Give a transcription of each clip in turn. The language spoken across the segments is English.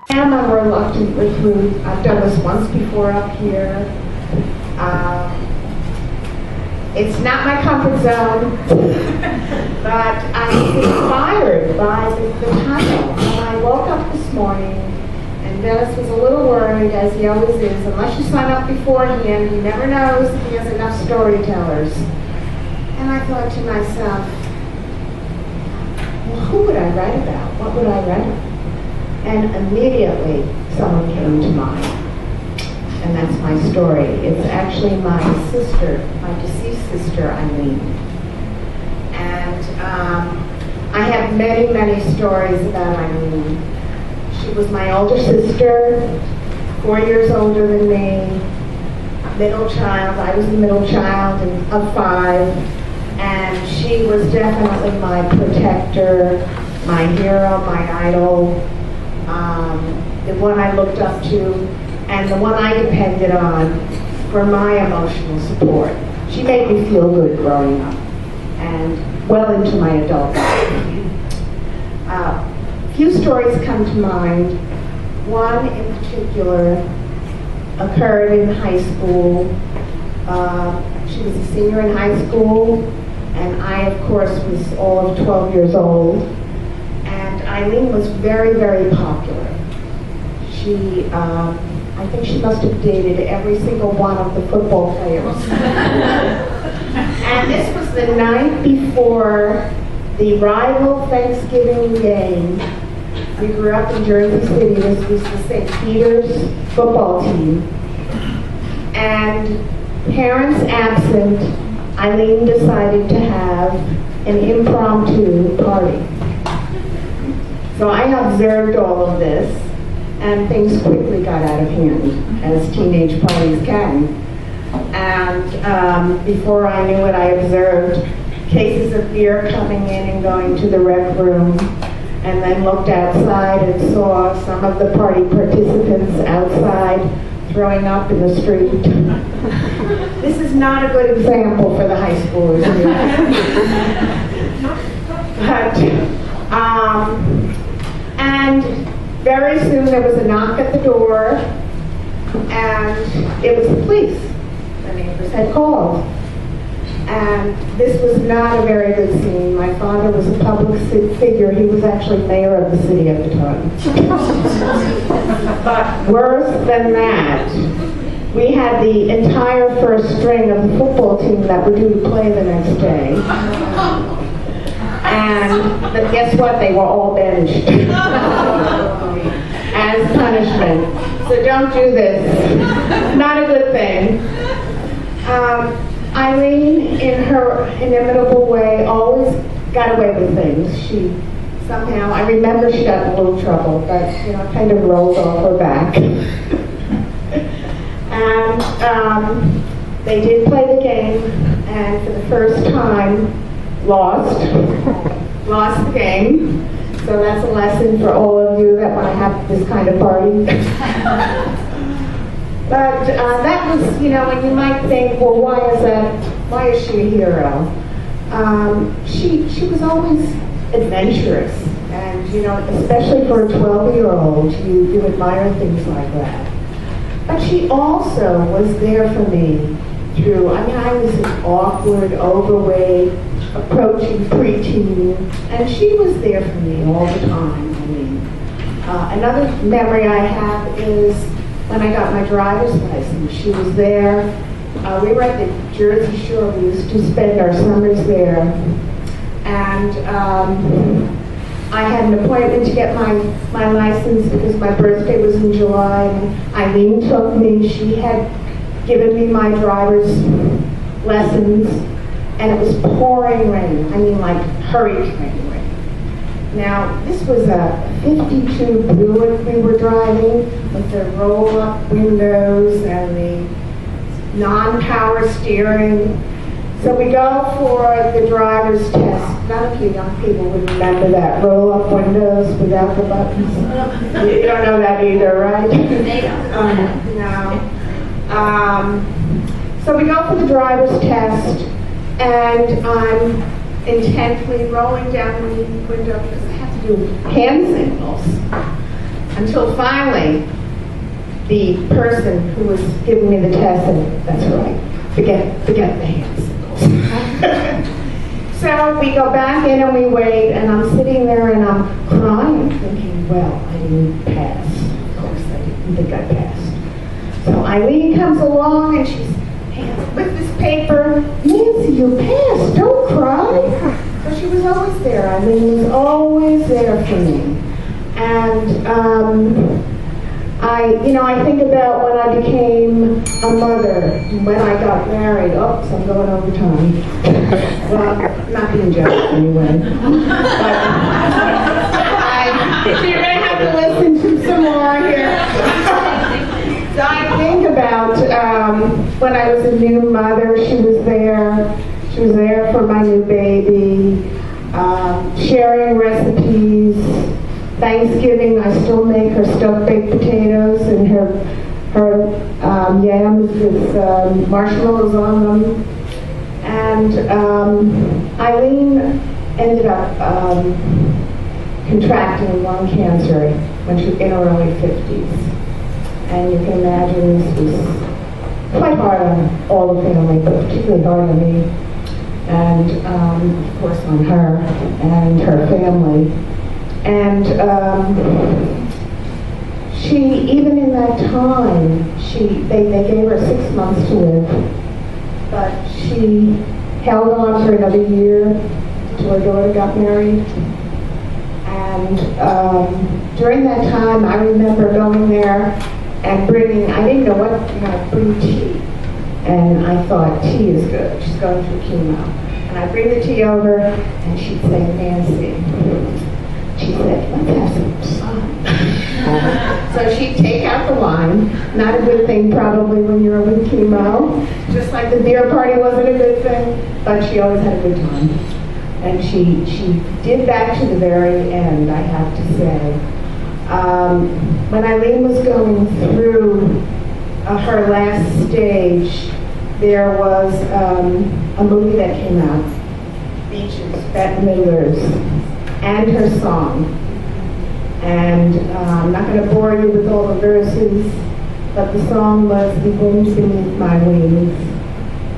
I'm reluctant with Ruth. I've done this once before up here. It's not my comfort zone, but I'm inspired by the title. When I woke up this morning, and Dennis was a little worried, as he always is. Unless you sign up beforehand, he never knows if he has enough storytellers. And I thought to myself, well, who would I write about? What would I write about? And immediately, someone came to mind. And that's my story. It's actually my sister, my deceased sister, Eileen. And I have many, many stories about Eileen. She was my older sister, 4 years older than me, middle child. I was the middle child of 5. And she was definitely my protector, my hero, my idol, the one I looked up to, and the one I depended on for my emotional support. She made me feel good growing up and well into my adult life. Few stories come to mind. One in particular occurred in high school. She was a senior in high school, and I, of course, was all of 12 years old. And Eileen was very, very popular. She, I think she must have dated every single one of the football players. And this was the night before the rival Thanksgiving game. We grew up in Jersey City. This was the St. Peter's football team. And parents absent, Eileen decided to have an impromptu party. So I observed all of this, and things quickly got out of hand, as teenage parties can. And before I knew it, I observed cases of beer coming in and going to the rec room, and then looked outside and saw some of the party participants outside throwing up in the street. This is not a good example for the high schoolers here. And very soon there was a knock at the door, and it was the police. The neighbors had called. And this was not a very good scene. My father was a public figure. He was actually mayor of the city at the time. But worse than that, we had the entire first string of the football team that were due to play the next day. And guess what? They were all benched as punishment. So don't do this. Not a good thing. Eileen, in her inimitable way, always got away with things. She somehow, I remember she got in a little trouble, but kind of rolled off her back. And they did play the game, and for the first time, lost the game. So that's a lesson for all of you that want to have this kind of party. But that was, when you might think, well, why is she a hero? She was always adventurous, and especially for a 12-year-old, you admire things like that. But she also was there for me through, I was an awkward, overweight, approaching preteen, and she was there for me all the time. Another memory I have is when I got my driver's license. She was there. We were at the Jersey Shore. We used to spend our summers there. And I had an appointment to get my license because my birthday was in July. And Eileen took me. She had given me my driver's lessons. And it was pouring rain. Like hurricane rain. Now, this was a 52 Buick we were driving with the roll-up windows and the non-power steering. So we go for the driver's test. None of you young people would remember that. Roll-up windows without the buttons. You don't know that either, right? No. So we go for the driver's test, and I'm intently rolling down the window because I have to do hand signals. Until finally, the person who was giving me the test said, "That's right, forget the hand signals." So we go back in and we wait, and I'm sitting there and I'm crying, thinking, well, I didn't pass. Of course, I didn't think I passed. So Eileen comes along and she's with this paper. "Nancy, you passed, don't cry." So she was always there. Eileen was always there for me. And I think about when I became a mother, when I got married. Oops, I'm going over time. Well, not being jealous anyway. But you're going to have to listen to some more here. So I think about when I was a new mother, she was there. She was there for my new baby, sharing recipes. Thanksgiving, I still make her stuffed baked potatoes and her yams with marshmallows on them. And Eileen ended up contracting lung cancer when she was in her early 50s. And you can imagine this was quite hard on all the family, but particularly hard on me. And of course on her and her family. And she, even in that time, they gave her 6 months to live, but she held on for another year until her daughter got married. And during that time, I remember going there and bringing, I didn't know what, bring tea. And I thought, tea is good. She's going through chemo. And I'd bring the tea over, and she'd say, "Nancy," she said, "let's have some wine." So she'd take out the wine, not a good thing probably when you're with chemo, just like the beer party wasn't a good thing, but she always had a good time. And she did that to the very end, I have to say. When Eileen was going through her last stage, there was a movie that came out, Beaches, Bette Midler's, and her song. And I'm not going to bore you with all the verses, but the song was "The Wind Beneath My Wings."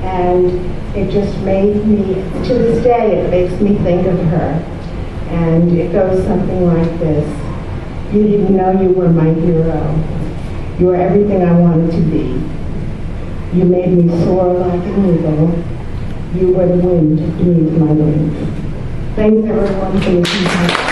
And it just made me, to this day, it makes me think of her. And it goes something like this: "You didn't know you were my hero. You were everything I wanted to be. You made me soar like an eagle. You were the wind beneath my wings." Thanks everyone for listening.